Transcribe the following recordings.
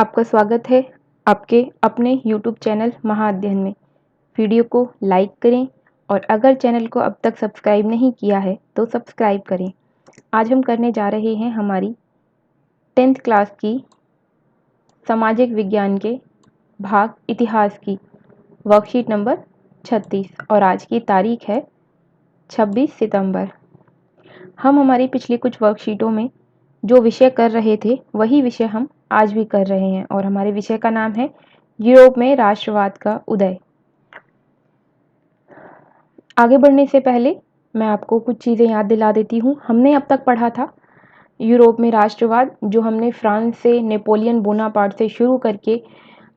आपका स्वागत है आपके अपने YouTube चैनल महाअध्ययन में। वीडियो को लाइक करें और अगर चैनल को अब तक सब्सक्राइब नहीं किया है तो सब्सक्राइब करें। आज हम करने जा रहे हैं हमारी 10th क्लास की सामाजिक विज्ञान के भाग इतिहास की वर्कशीट नंबर 36 और आज की तारीख है 26 सितंबर। हम हमारी पिछली कुछ वर्कशीटों में जो विषय कर रहे थे वही विषय हम आज भी कर रहे हैं और हमारे विषय का नाम है यूरोप में राष्ट्रवाद का उदय। आगे बढ़ने से पहले मैं आपको कुछ चीज़ें याद दिला देती हूँ। हमने अब तक पढ़ा था यूरोप में राष्ट्रवाद, जो हमने फ्रांस से नेपोलियन बोनापार्ट से शुरू करके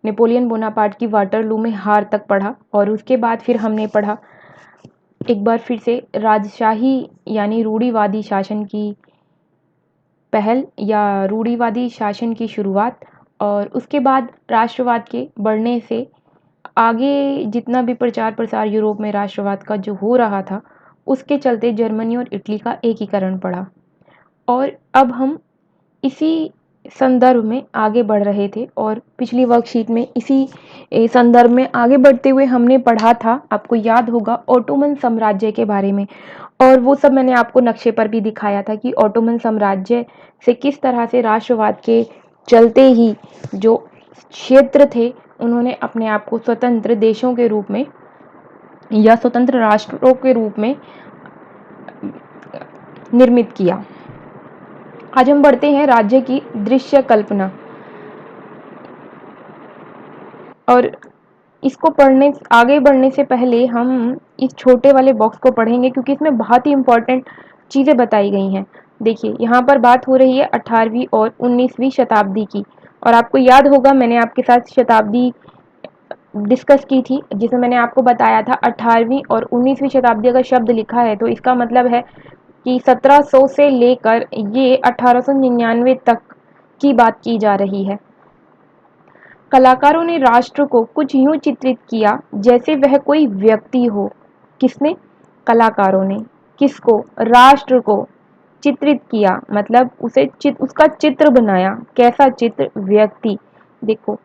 नेपोलियन बोनापार्ट की वाटरलू में हार तक पढ़ा और उसके बाद फिर हमने पढ़ा एक बार फिर से राजशाही यानी रूढ़िवादी शासन की पहल या रूढ़िवादी शासन की शुरुआत और उसके बाद राष्ट्रवाद के बढ़ने से आगे जितना भी प्रचार प्रसार यूरोप में राष्ट्रवाद का जो हो रहा था उसके चलते जर्मनी और इटली का एकीकरण पड़ा। और अब हम इसी संदर्भ में आगे बढ़ रहे थे और पिछली वर्कशीट में इसी संदर्भ में आगे बढ़ते हुए हमने पढ़ा था, आपको याद होगा, ओटोमन साम्राज्य के बारे में। और वो सब मैंने आपको नक्शे पर भी दिखाया था कि ओटोमन साम्राज्य से किस तरह से राष्ट्रवाद के चलते ही जो क्षेत्र थे उन्होंने अपने आप को स्वतंत्र देशों के रूप में या स्वतंत्र राष्ट्रों के रूप में निर्मित किया। आज हम बढ़ते हैं राज्य की दृश्य कल्पना और इसको आगे बढ़ने से पहले हम इस छोटे वाले बॉक्स को पढ़ेंगे क्योंकि इसमें बहुत ही इम्पोर्टेंट चीज़ें बताई गई हैं। देखिए यहाँ पर बात हो रही है 18वीं और 19वीं शताब्दी की और आपको याद होगा मैंने आपके साथ शताब्दी डिस्कस की थी जिसमें मैंने आपको बताया था 18वीं और 19वीं शताब्दी अगर शब्द लिखा है तो इसका मतलब है कि 1700 से लेकर ये 1899 तक की बात की जा रही है। कलाकारों ने राष्ट्र को कुछ यूं चित्रित किया जैसे वह कोई व्यक्ति हो। किसने? कलाकारों ने। किसको? राष्ट्र को चित्रित किया, मतलब उसका चित्र बनाया। कैसा चित्र? व्यक्ति। देखो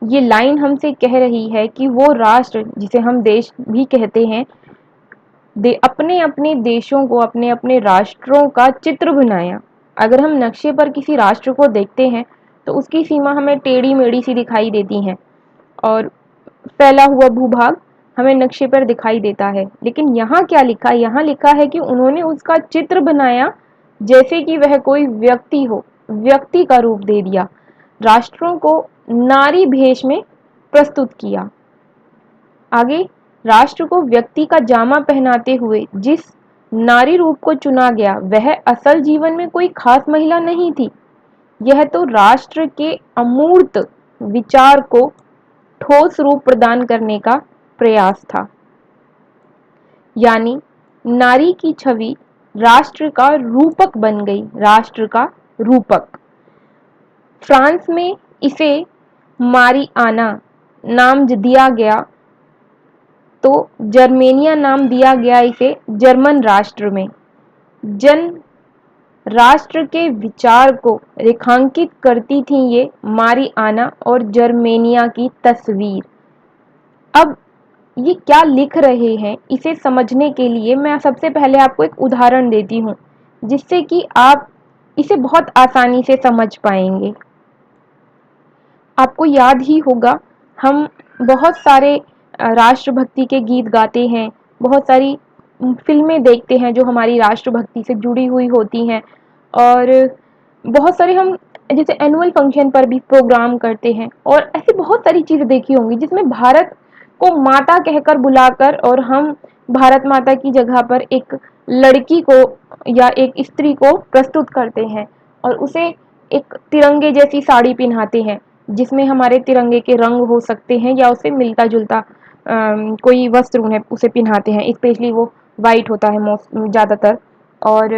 ये लाइन हमसे कह रही है कि वो राष्ट्र जिसे हम देश भी कहते हैं अपने अपने देशों को, अपने अपने राष्ट्रों का चित्र बनाया। अगर हम नक्शे पर किसी राष्ट्र को देखते हैं तो उसकी सीमा हमें टेढ़ी मेढ़ी सी दिखाई देती हैं और फैला हुआ भूभाग हमें नक्शे पर दिखाई देता है। लेकिन यहाँ क्या लिखा? यहाँ लिखा है कि उन्होंने उसका चित्र बनाया जैसे कि वह कोई व्यक्ति हो, व्यक्ति का रूप दे दिया। राष्ट्रों को नारी भेष में प्रस्तुत किया। आगे, राष्ट्र को व्यक्ति का जामा पहनाते हुए जिस नारी रूप को चुना गया वह असल जीवन में कोई खास महिला नहीं थी। यह तो राष्ट्र के अमूर्त विचार को ठोस रूप प्रदान करने का प्रयास था। यानी नारी की छवि राष्ट्र का रूपक बन गई, राष्ट्र का रूपक। फ्रांस में इसे मारी आना नाम दिया गया तो जर्मेनिया नाम दिया गया इसे जर्मन राष्ट्र में। जन राष्ट्र के विचार को रेखांकित करती थी ये मारी आना और जर्मेनिया की तस्वीर। अब ये क्या लिख रहे हैं इसे समझने के लिए मैं सबसे पहले आपको एक उदाहरण देती हूँ जिससे कि आप इसे बहुत आसानी से समझ पाएंगे। आपको याद ही होगा हम बहुत सारे राष्ट्रभक्ति के गीत गाते हैं, बहुत सारी फिल्में देखते हैं जो हमारी राष्ट्रभक्ति से जुड़ी हुई होती हैं और बहुत सारे हम जैसे एनुअल फंक्शन पर भी प्रोग्राम करते हैं और ऐसी बहुत सारी चीज़ें देखी होंगी जिसमें भारत को माता कहकर बुलाकर और हम भारत माता की जगह पर एक लड़की को या एक स्त्री को प्रस्तुत करते हैं और उसे एक तिरंगे जैसी साड़ी पहनाते हैं जिसमें हमारे तिरंगे के रंग हो सकते हैं या उसे मिलता जुलता कोई वस्त्र उन्हें उसे पहनाते हैं। स्पेशली वो वाइट होता है ज़्यादातर और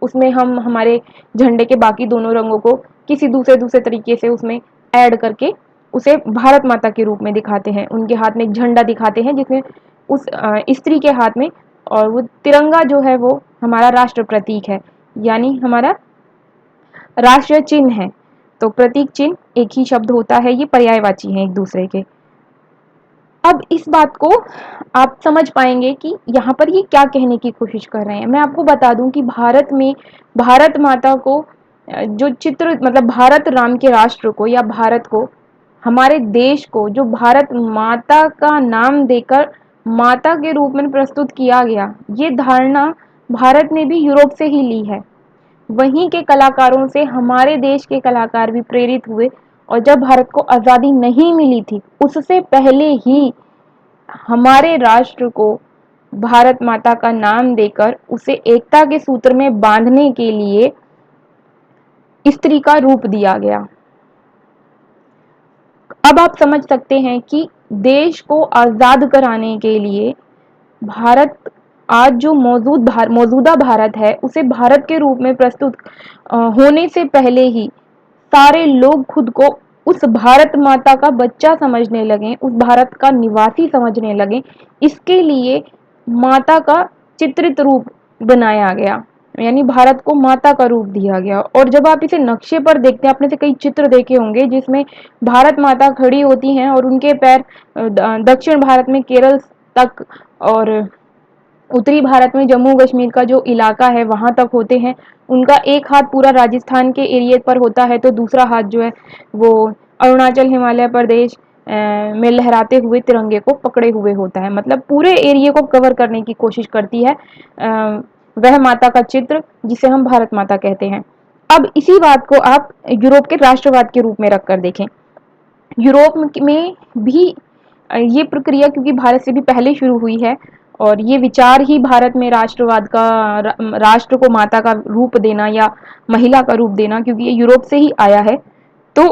उसमें हम हमारे झंडे के बाकी दोनों रंगों को किसी दूसरे तरीके से उसमें ऐड करके उसे भारत माता के रूप में दिखाते हैं। उनके हाथ में एक झंडा दिखाते हैं जिसमें उस स्त्री के हाथ में, और वो तिरंगा जो है वो हमारा राष्ट्र प्रतीक है, यानी हमारा राष्ट्रीय चिन्ह है। तो प्रतीक चिन्ह एक ही शब्द होता है, ये पर्यायवाची हैं एक दूसरे के। अब इस बात को आप समझ पाएंगे कि यहाँ पर ये क्या कहने की कोशिश कर रहे हैं। मैं आपको बता दूं कि भारत में भारत माता को जो चित्र मतलब भारत राम के राष्ट्र को या भारत को, हमारे देश को जो भारत माता का नाम देकर माता के रूप में प्रस्तुत किया गया, ये धारणा भारत ने भी यूरोप से ही ली है। वहीं के कलाकारों से हमारे देश के कलाकार भी प्रेरित हुए, और जब भारत को आज़ादी नहीं मिली थी उससे पहले ही हमारे राष्ट्र को भारत माता का नाम देकर उसे एकता के सूत्र में बांधने के लिए स्त्री का रूप दिया गया। अब आप समझ सकते हैं कि देश को आज़ाद कराने के लिए भारत, आज जो मौजूदा भारत है, उसे भारत के रूप में प्रस्तुत होने से पहले ही सारे लोग खुद को उस भारत माता का बच्चा समझने लगे, उस भारत का निवासी समझने लगे। इसके लिए माता का चित्रित रूप बनाया गया, यानी भारत को माता का रूप दिया गया। और जब आप इसे नक्शे पर देखते हैं, आपने से कई चित्र देखे होंगे जिसमें भारत माता खड़ी होती हैं और उनके पैर दक्षिण भारत में केरल तक और उत्तरी भारत में जम्मू कश्मीर का जो इलाका है वहां तक होते हैं। उनका एक हाथ पूरा राजस्थान के एरिया पर होता है, तो दूसरा हाथ जो है वो अरुणाचल हिमालय प्रदेश में लहराते हुए तिरंगे को पकड़े हुए होता है। मतलब पूरे एरिया को कवर करने की कोशिश करती है वह माता का चित्र, जिसे हम भारत माता कहते हैं। अब इसी बात को आप यूरोप के राष्ट्रवाद के रूप में रखकर देखें। यूरोप में भी ये प्रक्रिया क्योंकि भारत से भी पहले शुरू हुई है, और ये विचार ही भारत में राष्ट्रवाद का, राष्ट्र को माता का रूप देना या महिला का रूप देना, क्योंकि ये यूरोप से ही आया है। तो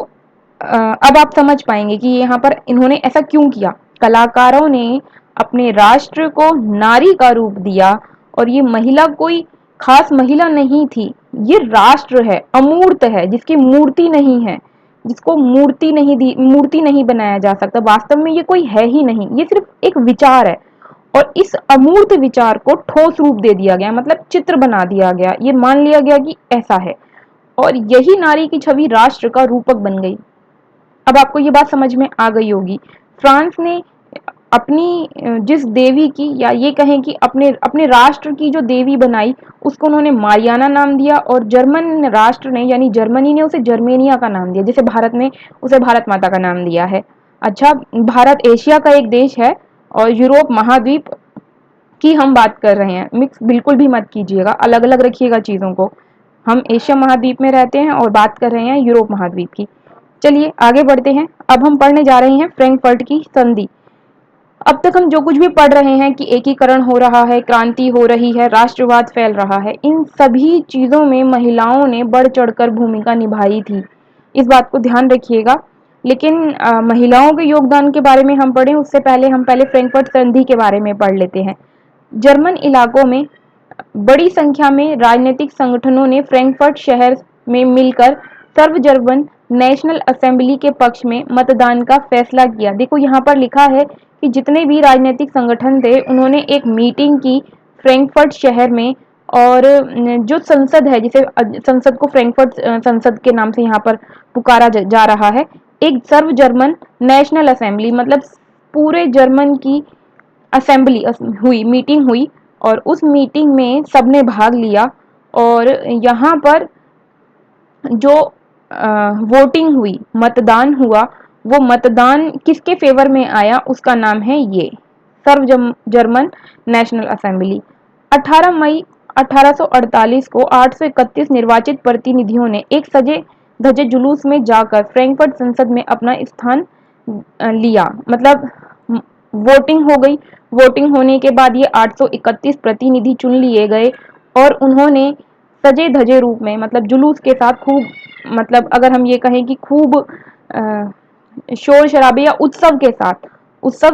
अब आप समझ पाएंगे कि यहाँ पर इन्होंने ऐसा क्यों किया। कलाकारों ने अपने राष्ट्र को नारी का रूप दिया, और ये महिला कोई खास महिला नहीं थी, ये राष्ट्र है, अमूर्त है, जिसकी मूर्ति नहीं है, जिसको मूर्ति नहीं बनाया जा सकता। वास्तव में ये कोई है ही नहीं, ये सिर्फ एक विचार है, और इस अमूर्त विचार को ठोस रूप दे दिया गया, मतलब चित्र बना दिया गया। ये मान लिया गया कि ऐसा है, और यही नारी की छवि राष्ट्र का रूपक बन गई। अब आपको ये बात समझ में आ गई होगी। फ्रांस ने अपनी जिस देवी की, या ये कहें कि अपने अपने राष्ट्र की जो देवी बनाई, उसको उन्होंने मारियाना नाम दिया, और जर्मन राष्ट्र ने यानी जर्मनी ने उसे जर्मेनिया का नाम दिया, जैसे भारत ने उसे भारत माता का नाम दिया है। अच्छा, भारत एशिया का एक देश है, और यूरोप महाद्वीप की हम बात कर रहे हैं। मिक्स बिल्कुल भी मत कीजिएगा, अलग अलग रखिएगा चीज़ों को। हम एशिया महाद्वीप में रहते हैं और बात कर रहे हैं यूरोप महाद्वीप की। चलिए आगे बढ़ते हैं। अब हम पढ़ने जा रहे हैं फ्रैंकफर्ट की संधि। अब तक हम जो कुछ भी पढ़ रहे हैं कि एकीकरण हो रहा है, क्रांति हो रही है, राष्ट्रवाद फैल रहा है, इन सभी चीज़ों में महिलाओं ने बढ़ चढ़कर भूमिका निभाई थी, इस बात को ध्यान रखिएगा। लेकिन महिलाओं के योगदान के बारे में हम पढ़ें उससे पहले हम पहले फ्रैंकफर्ट संधि के बारे में पढ़ लेते हैं। जर्मन इलाकों में बड़ी संख्या में राजनीतिक संगठनों ने फ्रैंकफर्ट शहर में मिलकर सर्व जर्मन नेशनल असेंबली के पक्ष में मतदान का फैसला किया। देखो यहाँ पर लिखा है कि जितने भी राजनीतिक संगठन थे उन्होंने एक मीटिंग की फ्रैंकफर्ट शहर में, और जो संसद है, जिसे संसद को फ्रैंकफर्ट संसद के नाम से यहाँ पर पुकारा जा रहा है, एक सर्व जर्मन नेशनल असेंबली मतलब पूरे जर्मन की असेंबली हुई, मीटिंग हुई, और उस मीटिंग में सबने भाग लिया। और यहाँ पर जो वोटिंग हुई, मतदान हुआ, वो मतदान किसके फेवर में आया, उसका नाम है ये सर्व जर्मन नेशनल असेंबली। 18 मई 1848 को 831 निर्वाचित प्रतिनिधियों ने एक सजे धजे जुलूस में जाकर फ्रैंकफर्ट संसद में अपना स्थान लिया। मतलब वोटिंग हो गई, वोटिंग होने के बाद ये 831 प्रतिनिधि चुन लिए गए, और उन्होंने सजे धजे रूप में मतलब जुलूस के साथ खूब, मतलब अगर हम ये कहें कि खूब शोर शराबे या उत्सव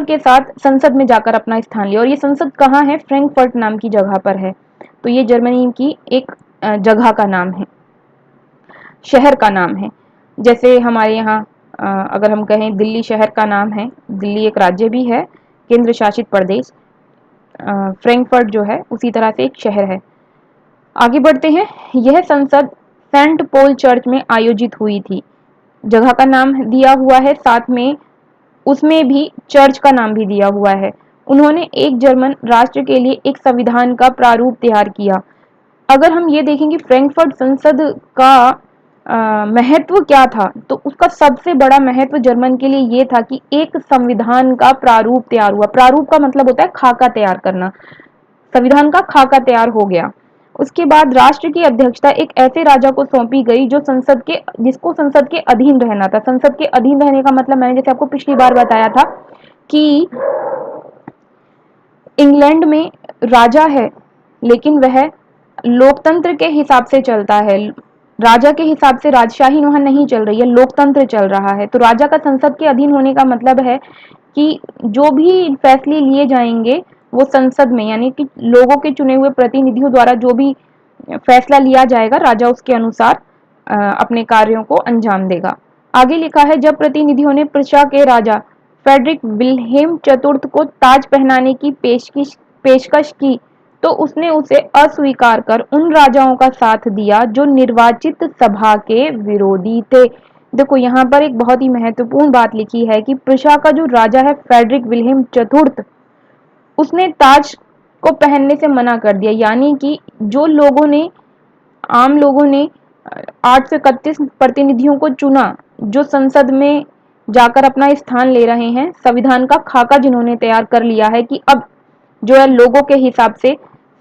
के साथ संसद में जाकर अपना स्थान लिया। और ये संसद कहाँ है, फ्रैंकफर्ट नाम की जगह पर है। तो ये जर्मनी की एक जगह का नाम है, शहर का नाम है। जैसे हमारे यहाँ अगर हम कहें दिल्ली शहर का नाम है, दिल्ली एक राज्य भी है, केंद्र शासित प्रदेश। फ्रैंकफर्ट जो है उसी तरह से एक शहर है। आगे बढ़ते हैं। यह संसद सेंट पॉल चर्च में आयोजित हुई थी। जगह का नाम दिया हुआ है, साथ में उसमें भी चर्च का नाम भी दिया हुआ है। उन्होंने एक जर्मन राष्ट्र के लिए एक संविधान का प्रारूप तैयार किया। अगर हम ये देखेंगे फ्रैंकफर्ट संसद का महत्व क्या था, तो उसका सबसे बड़ा महत्व जर्मन के लिए ये था कि एक संविधान का प्रारूप तैयार हुआ। प्रारूप का मतलब होता है खाका तैयार करना। संविधान का खाका तैयार हो गया। उसके बाद राष्ट्र की अध्यक्षता एक ऐसे राजा को सौंपी गई जो जिसको संसद के अधीन रहना था। संसद के अधीन रहने का मतलब मैंने जैसे आपको पिछली बार बताया था कि इंग्लैंड में राजा है, लेकिन वह लोकतंत्र के हिसाब से चलता है। राजा के हिसाब से राजशाही वहां नहीं चल रही है, लोकतंत्र चल रहा है। तो राजा का संसद के अधीन होने का मतलब है कि जो भी फैसले लिए जाएंगे वो संसद में, यानी कि लोगों के चुने हुए प्रतिनिधियों द्वारा जो भी फैसला लिया जाएगा, राजा उसके अनुसार अपने कार्यों को अंजाम देगा। आगे लिखा है, जब प्रतिनिधियों ने प्रशा के राजा फ्रेडरिक विल्हेम चतुर्थ को ताज पहनाने की पेशकश की, तो उसने उसे अस्वीकार कर उन राजाओं का साथ दिया जो निर्वाचित सभा के विरोधी थे। देखो यहाँ पर एक बहुत ही महत्वपूर्ण बात लिखी है कि प्रशा का जो राजा है फ्रेडरिक विल्हेम चतुर्थ, उसने ताज को पहनने से मना कर दिया। यानी कि जो लोगों ने आम लोगों ने 831 प्रतिनिधियों को चुना जो संसद में जाकर अपना स्थान ले रहे हैं, संविधान का खाका जिन्होंने तैयार कर लिया है कि अब जो है लोगों के हिसाब से,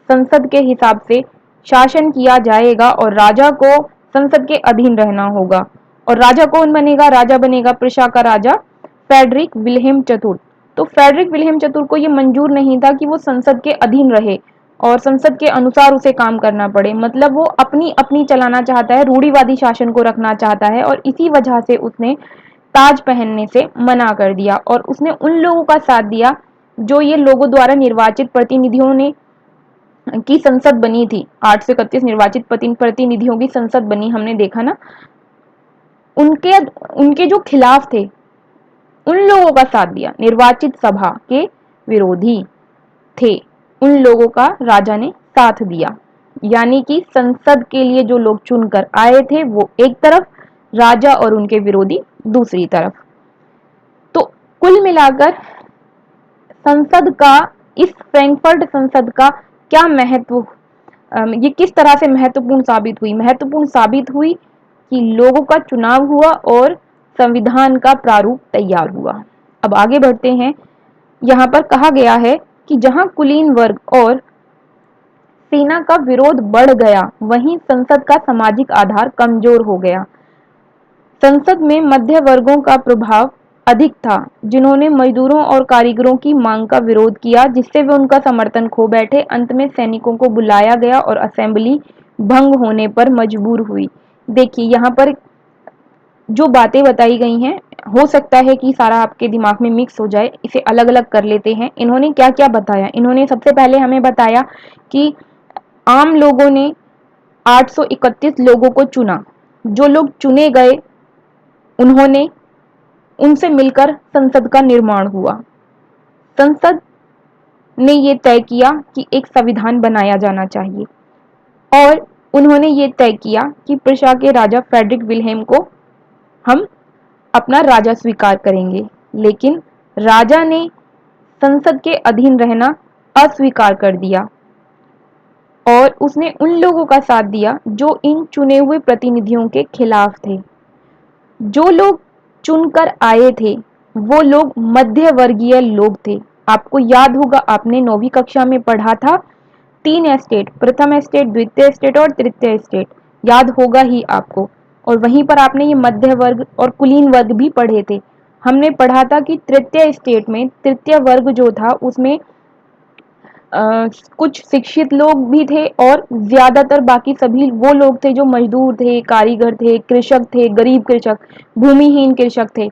संसद के हिसाब से शासन किया जाएगा और राजा को संसद के अधीन रहना होगा। और राजा कौन बनेगा? राजा बनेगा प्रशा का राजा फ्रेडरिक विल्हेम चतुर्थ। तो फ्रेडरिक विल्हेम चतुर्थ को यह मंजूर नहीं था कि वो संसद के अधीन रहे और संसद के अनुसार उसे काम करना पड़े। मतलब वो अपनी अपनी चलाना चाहता है, रूढ़िवादी शासन को रखना चाहता है, और इसी वजह से उसने ताज पहनने से मना कर दिया और उसने उन लोगों का साथ दिया जो ये लोगों द्वारा निर्वाचित प्रतिनिधियों ने की संसद बनी थी। 831 निर्वाचित प्रतिनिधियों की संसद बनी, हमने देखा ना। उनके उनके जो खिलाफ थे उन लोगों का साथ दिया, निर्वाचित सभा के विरोधी थे उन लोगों का राजा ने साथ दिया। यानी कि संसद के लिए जो लोग चुनकर आए थे वो एक तरफ, राजा और उनके विरोधी दूसरी तरफ। तो कुल मिलाकर संसद का, इस फ्रैंकफर्ट संसद का क्या महत्व, ये किस तरह से महत्वपूर्ण साबित हुई? महत्वपूर्ण साबित हुई कि लोगों का चुनाव हुआ और संविधान का प्रारूप तैयार हुआ। अब आगे बढ़ते हैं। यहाँ पर कहा गया है कि जहां कुलीन वर्ग और सेना का विरोध बढ़ गया, वहीं संसद का सामाजिक आधार कमजोर हो गया। संसद में मध्य वर्गों का प्रभाव अधिक था, जिन्होंने मजदूरों और कारीगरों की मांग का विरोध किया, जिससे वे उनका समर्थन खो बैठे। अंत में सैनिकों को बुलाया गया और असेंबली भंग होने पर मजबूर हुई। देखिए यहाँ पर जो बातें बताई गई हैं, हो सकता है कि सारा आपके दिमाग में मिक्स हो जाए, इसे अलग अलग कर लेते हैं। इन्होंने क्या क्या बताया? इन्होंने सबसे पहले हमें बताया कि आम लोगों ने 831 लोगों को चुना। जो लोग चुने गए उन्होंने उनसे मिलकर संसद का निर्माण हुआ। संसद ने ये तय किया कि एक संविधान बनाया जाना चाहिए और उन्होंने ये तय किया कि प्रशा के राजा फ्रेडरिक विल्हेम को हम अपना राजा स्वीकार करेंगे। लेकिन राजा ने संसद के अधीन रहना अस्वीकार कर दिया और उसने उन लोगों का साथ दिया जो इन चुने हुए प्रतिनिधियों के खिलाफ थे। जो लोग चुनकर आए थे वो लोग मध्य वर्गीय लोग थे। आपको याद होगा, आपने 9वीं कक्षा में पढ़ा था 3 एस्टेट, प्रथम एस्टेट, द्वितीय एस्टेट और तृतीय एस्टेट, याद होगा ही आपको। और वहीं पर आपने ये मध्य वर्ग और कुलीन वर्ग भी पढ़े थे। हमने पढ़ा था कि तृतीय स्टेट में तृतीय वर्ग जो था उसमें कुछ शिक्षित लोग भी थे और ज्यादातर बाकी सभी वो लोग थे जो मजदूर थे, कारीगर थे, कृषक थे, गरीब कृषक, भूमिहीन कृषक थे।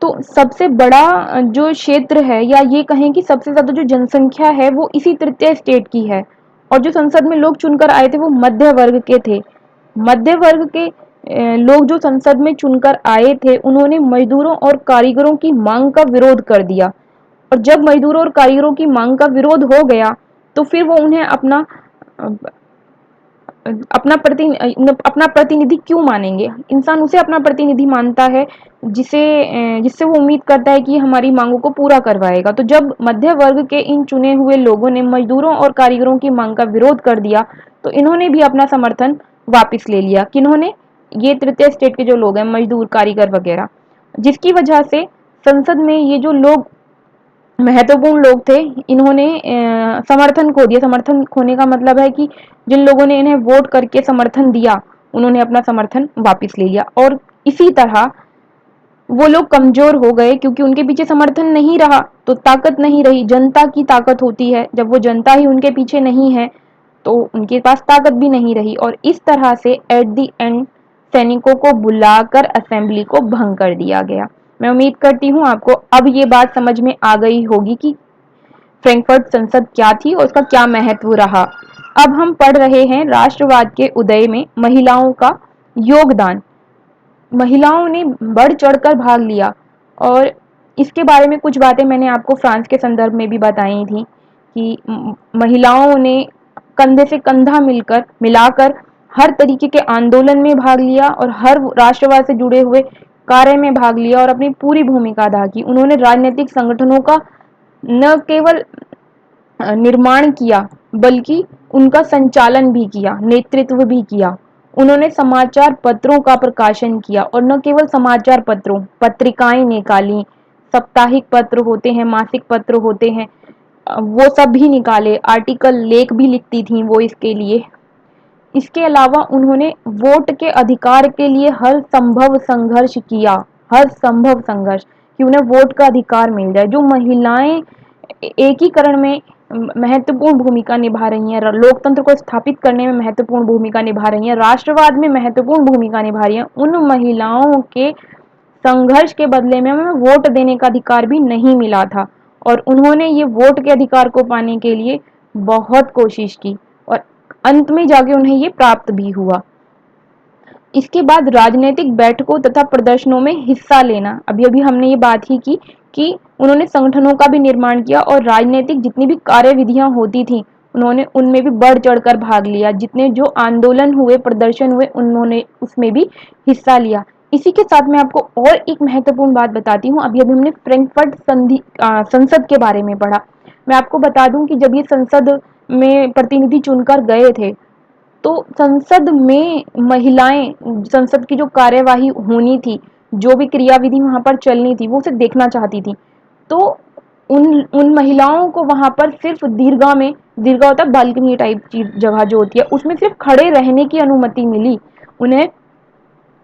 तो सबसे बड़ा जो क्षेत्र है, या ये कहें कि सबसे ज्यादा जो जनसंख्या है वो इसी तृतीय स्टेट की है। और जो संसद में लोग चुनकर आए थे वो मध्य वर्ग के थे। मध्य वर्ग के लोग जो संसद में चुनकर आए थे उन्होंने मजदूरों और कारीगरों की मांग का विरोध कर दिया। और जब मजदूरों और कारीगरों की मांग का विरोध हो गया तो फिर वो उन्हें अपना अपना प्रतिनिधि क्यों मानेंगे? इंसान उसे अपना प्रतिनिधि मानता है जिससे वो उम्मीद करता है कि हमारी मांगों को पूरा करवाएगा। तो जब मध्य वर्ग के इन चुने हुए लोगों ने मजदूरों और कारीगरों की मांग का विरोध कर दिया, तो इन्होंने भी अपना समर्थन वापस ले लिया। किन्होंने? ये तृतीय स्टेट के जो लोग हैं, मजदूर, कारीगर वगैरह, जिसकी वजह से संसद में ये जो लोग महत्वपूर्ण लोग थे, इन्होंने समर्थन खो दिया। समर्थन खोने का मतलब है कि जिन लोगों ने इन्हें वोट करके समर्थन दिया, उन्होंने अपना समर्थन वापस ले लिया। और इसी तरह वो लोग कमजोर हो गए, क्योंकि उनके पीछे समर्थन नहीं रहा तो ताकत नहीं रही। जनता की ताकत होती है, जब वो जनता ही उनके पीछे नहीं है तो उनके पास ताकत भी नहीं रही। और इस तरह से एट द एंड सैनिकों को बुलाकर असेंबली को भंग कर दिया गया। मैं उम्मीद करती हूँ आपको अब ये बात समझ में आ गई होगी कि फ्रैंकफर्ट संसद क्या थी और उसका क्या महत्व रहा। अब हम पढ़ रहे हैं राष्ट्रवाद के उदय में महिलाओं का योगदान। महिलाओं ने बढ़ चढ़कर भाग लिया, और इसके बारे में कुछ बातें मैंने आपको फ्रांस के संदर्भ में भी बताई थी कि महिलाओं ने कंधे से कंधा मिलाकर हर तरीके के आंदोलन में भाग लिया और हर राष्ट्रवाद से जुड़े हुए कार्य में भाग लिया और अपनी पूरी भूमिका अदा की। उन्होंने राजनीतिक संगठनों का न केवल निर्माण किया, बल्कि उनका संचालन भी किया, नेतृत्व भी किया। उन्होंने समाचार पत्रों का प्रकाशन किया, और न केवल समाचार पत्रों, पत्रिकाएं निकाली, साप्ताहिक पत्र होते हैं, मासिक पत्र होते हैं, वो सब भी निकाले, आर्टिकल, लेख भी लिखती थी वो इसके लिए। इसके अलावा उन्होंने वोट के अधिकार के लिए हर संभव संघर्ष किया, हर संभव संघर्ष, कि उन्हें वोट का अधिकार मिल जाए। जो महिलाएं एकीकरण में महत्वपूर्ण भूमिका निभा रही हैं, लोकतंत्र को स्थापित करने में महत्वपूर्ण भूमिका निभा रही हैं, राष्ट्रवाद में महत्वपूर्ण भूमिका निभा रही हैं, उन महिलाओं के संघर्ष के बदले में हमें वोट देने का अधिकार भी नहीं मिला था। और उन्होंने ये वोट के अधिकार को पाने के लिए बहुत कोशिश की, और अंत में जाके उन्हें ये प्राप्त भी हुआ। इसके बाद राजनीतिक बैठकों तथा प्रदर्शनों में हिस्सा लेना, अभी अभी हमने ये बात ही की कि उन्होंने संगठनों का भी निर्माण किया, और राजनीतिक जितनी भी कार्यविधियां होती थी उन्होंने उनमें भी बढ़ चढ़कर भाग लिया। जितने जो आंदोलन हुए, प्रदर्शन हुए, उन्होंने उसमें भी हिस्सा लिया। इसी के साथ मैं आपको और एक महत्वपूर्ण बात बताती हूँ। अभी अभी हमने फ्रैंकफर्ट संसद के बारे में पढ़ा। मैं आपको बता दूं कि जब ये संसद में प्रतिनिधि चुनकर गए थे, तो संसद में महिलाएं, संसद की जो कार्यवाही होनी थी, जो भी क्रियाविधि वहां पर चलनी थी, वो उसे देखना चाहती थी। तो उन उन महिलाओं को वहां पर सिर्फ दीर्घा होता है बालकनी टाइप चीज, जगह जो होती है, उसमें सिर्फ खड़े रहने की अनुमति मिली। उन्हें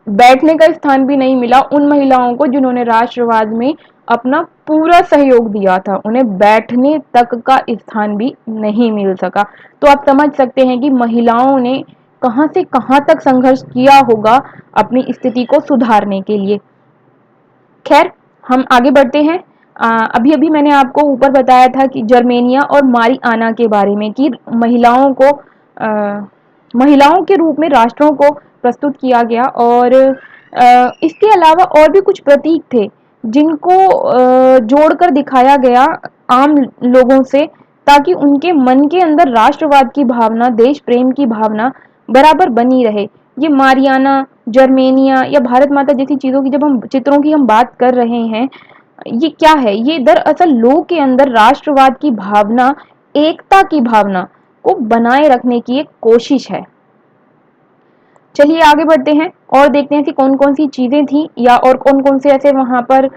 बैठने का स्थान भी नहीं मिला। उन महिलाओं को जिन्होंने राष्ट्रवाद में अपना पूरा सहयोग दिया था, उन्हें बैठने तक का स्थान भी नहीं मिल सका। तो आप समझ सकते हैं कि महिलाओं ने कहां से कहां तक संघर्ष किया होगा अपनी स्थिति को सुधारने के लिए। खैर, हम आगे बढ़ते हैं। अभी अभी मैंने आपको ऊपर बताया था कि जर्मेनिया और मारी आना के बारे में, कि महिलाओं के रूप में राष्ट्रों को प्रस्तुत किया गया। और इसके अलावा और भी कुछ प्रतीक थे जिनको जोड़कर दिखाया गया आम लोगों से, ताकि उनके मन के अंदर राष्ट्रवाद की भावना, देश प्रेम की भावना बराबर बनी रहे। ये मारियाना, जर्मेनिया या भारत माता जैसी चीजों की, जब हम चित्रों की हम बात कर रहे हैं, ये क्या है? ये दरअसल लोग के अंदर राष्ट्रवाद की भावना, एकता की भावना को बनाए रखने की एक कोशिश है। चलिए आगे बढ़ते हैं और देखते हैं कि कौन कौन सी चीजें थी, या और कौन कौन से ऐसे वहां पर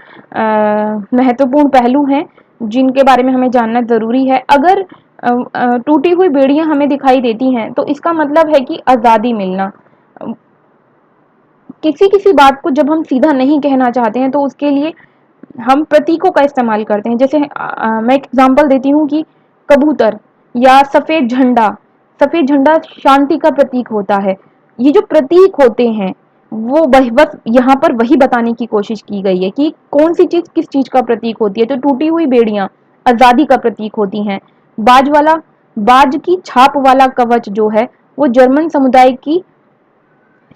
महत्वपूर्ण पहलू हैं जिनके बारे में हमें जानना जरूरी है। अगर टूटी हुई बेड़ियां हमें दिखाई देती हैं, तो इसका मतलब है कि आजादी मिलना। किसी किसी बात को जब हम सीधा नहीं कहना चाहते हैं, तो उसके लिए हम प्रतीकों का इस्तेमाल करते हैं। जैसे मैं एक एग्जांपल देती हूँ कि कबूतर या सफेद झंडा। सफेद झंडा शांति का प्रतीक होता है। ये जो प्रतीक होते हैं, वो बस यहाँ पर वही बताने की कोशिश की गई है कि कौन सी चीज किस चीज का प्रतीक होती है। तो टूटी हुई बेड़ियां आजादी का प्रतीक होती हैं। बाज की छाप वाला कवच जो है, वो जर्मन समुदाय की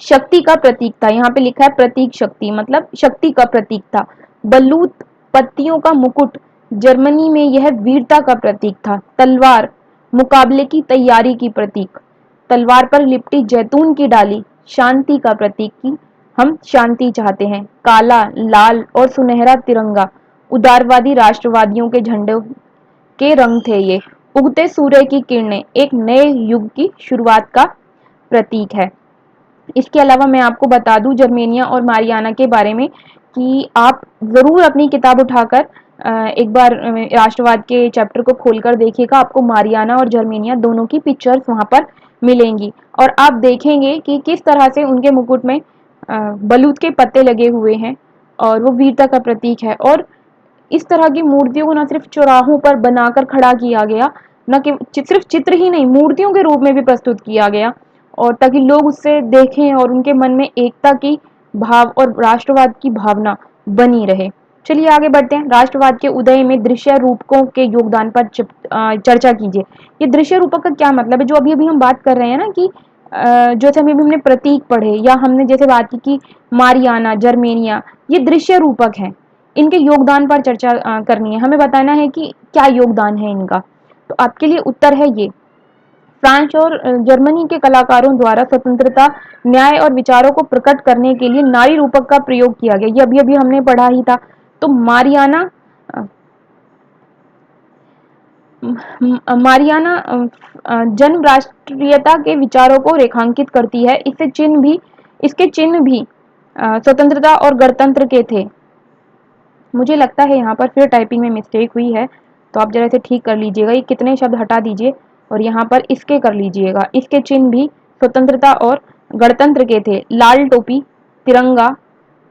शक्ति का प्रतीक था। यहाँ पे लिखा है प्रतीक शक्ति, मतलब शक्ति का प्रतीक था। बलूत पत्तियों का मुकुट, जर्मनी में यह वीरता का प्रतीक था। तलवार मुकाबले की तैयारी की प्रतीक। तलवार पर लिपटी जैतून की डाली, शांति का प्रतीक की हम शांति चाहते हैं। काला, लाल और सुनहरा तिरंगा उदारवादी राष्ट्रवादियों के झंडे के रंग थे ये। उगते सूर्य की किरणें एक नए युग की शुरुआत का प्रतीक है। इसके अलावा मैं आपको बता दूं जर्मेनिया और मारियाना के बारे में कि आप ज़रूर अपनी किताब उठाकर एक बार राष्ट्रवाद के चैप्टर को खोलकर देखिएगा, आपको मारियाना और जर्मेनिया दोनों की पिक्चर्स वहाँ पर मिलेंगी और आप देखेंगे कि किस तरह से उनके मुकुट में बलूत के पत्ते लगे हुए हैं और वो वीरता का प्रतीक है। और इस तरह की मूर्तियों को न सिर्फ चौराहों पर बनाकर खड़ा किया गया, न कि सिर्फ चित्र ही नहीं, मूर्तियों के रूप में भी प्रस्तुत किया गया, और ताकि लोग उससे देखें और उनके मन में एकता की भाव और राष्ट्रवाद की भावना बनी रहे। चलिए आगे बढ़ते हैं। राष्ट्रवाद के उदय में दृश्य रूपकों के योगदान पर चर्चा कीजिए। ये दृश्य रूपक का क्या मतलब है? जो अभी अभी हम बात कर रहे हैं ना कि जैसे अभी हमने प्रतीक पढ़े या हमने जैसे बात की कि मारियाना, जर्मेनिया, ये दृश्य रूपक हैं। इनके योगदान पर चर्चा करनी है, हमें बताना है कि क्या योगदान है इनका। तो आपके लिए उत्तर है ये। फ्रांस और जर्मनी के कलाकारों द्वारा स्वतंत्रता, न्याय और विचारों को प्रकट करने के लिए नारी रूपक का प्रयोग किया गया। ये अभी अभी हमने पढ़ा ही था। तो मारियाना जन्म राष्ट्रीयता के विचारों को रेखांकित करती है। इसके चिन्ह भी स्वतंत्रता और गणतंत्र के थे। मुझे लगता है यहाँ पर फिर टाइपिंग में मिस्टेक हुई है, तो आप जरा इसे ठीक कर लीजिएगा। ये कितने शब्द हटा दीजिए और यहाँ पर इसके कर लीजिएगा। इसके चिन्ह भी स्वतंत्रता और गणतंत्र के थे। लाल टोपी, तिरंगा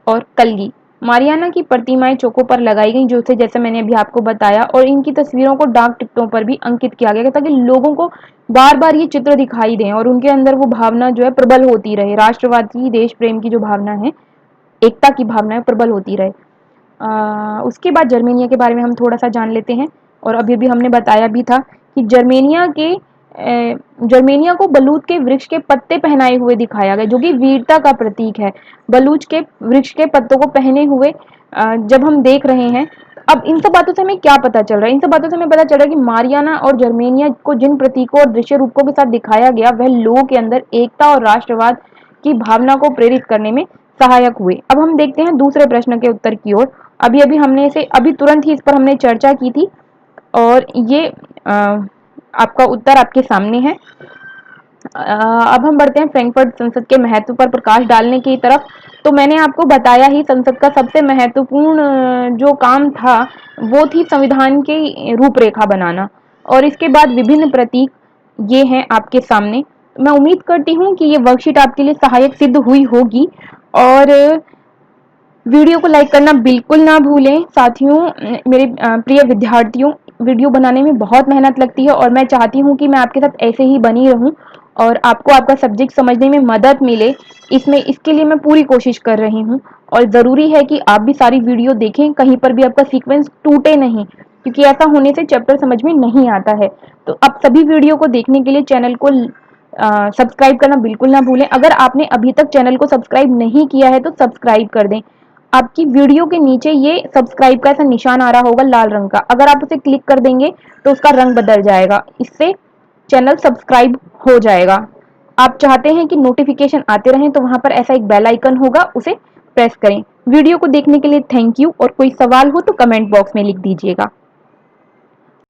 और कलगी। मारियाना की प्रतिमाएं चौकों पर लगाई गई, जो से जैसे मैंने अभी आपको बताया, और इनकी तस्वीरों को डाक टिकटों पर भी अंकित किया गया ताकि लोगों को बार बार ये चित्र दिखाई दें और उनके अंदर वो भावना जो है प्रबल होती रहे। राष्ट्रवाद की, देश प्रेम की जो भावना है, एकता की भावना है, प्रबल होती रहे। उसके बाद जर्मेनिया के बारे में हम थोड़ा सा जान लेते हैं। और अभी अभी हमने बताया भी था कि जर्मेनिया को बलूत के वृक्ष के पत्ते पहनाए हुए दिखाया गया, जो कि वीरता का प्रतीक है। बलूच के वृक्ष के पत्तों को पहने हुए जब हम देख रहे हैं, अब इन सब बातों से हमें क्या पता चल रहा है? इन सब बातों से हमें पता चल रहा है कि मारियाना और जर्मेनिया को जिन प्रतीकों और दृश्य रूपों के साथ दिखाया गया, वह लोगों के अंदर एकता और राष्ट्रवाद की भावना को प्रेरित करने में सहायक हुए। अब हम देखते हैं दूसरे प्रश्न के उत्तर की ओर। अभी अभी हमने इसे अभी तुरंत ही इस पर हमने चर्चा की थी और ये आपका उत्तर आपके सामने है। अब हम बढ़ते हैं फ्रैंकफर्ट संसद के महत्व पर प्रकाश डालने की तरफ। तो मैंने आपको बताया ही, संसद का सबसे महत्वपूर्ण जो काम था वो थी संविधान की रूपरेखा बनाना, और इसके बाद विभिन्न प्रतीक ये हैं आपके सामने। मैं उम्मीद करती हूँ कि ये वर्कशीट आपके लिए सहायक सिद्ध हुई होगी, और वीडियो को लाइक करना बिल्कुल ना भूलें। साथियों, मेरे प्रिय विद्यार्थियों, वीडियो बनाने में बहुत मेहनत लगती है और मैं चाहती हूँ कि मैं आपके साथ ऐसे ही बनी रहूँ और आपको आपका सब्जेक्ट समझने में मदद मिले। इसके लिए मैं पूरी कोशिश कर रही हूँ, और ज़रूरी है कि आप भी सारी वीडियो देखें, कहीं पर भी आपका सीक्वेंस टूटे नहीं, क्योंकि ऐसा होने से चैप्टर समझ में नहीं आता है। तो आप सभी वीडियो को देखने के लिए चैनल को सब्सक्राइब करना बिल्कुल ना भूलें। अगर आपने अभी तक चैनल को सब्सक्राइब नहीं किया है तो सब्सक्राइब कर दें। आपकी वीडियो के नीचे ये सब्सक्राइब का ऐसा निशान आ रहा होगा लाल रंग का, अगर आप उसे क्लिक कर देंगे तो उसका रंग बदल जाएगा, इससे चैनल सब्सक्राइब हो जाएगा। आप चाहते हैं कि नोटिफिकेशन आते रहें तो वहां पर ऐसा एक बेल आइकन होगा, उसे प्रेस करें। वीडियो को देखने के लिए थैंक यू, और कोई सवाल हो तो कमेंट बॉक्स में लिख दीजिएगा।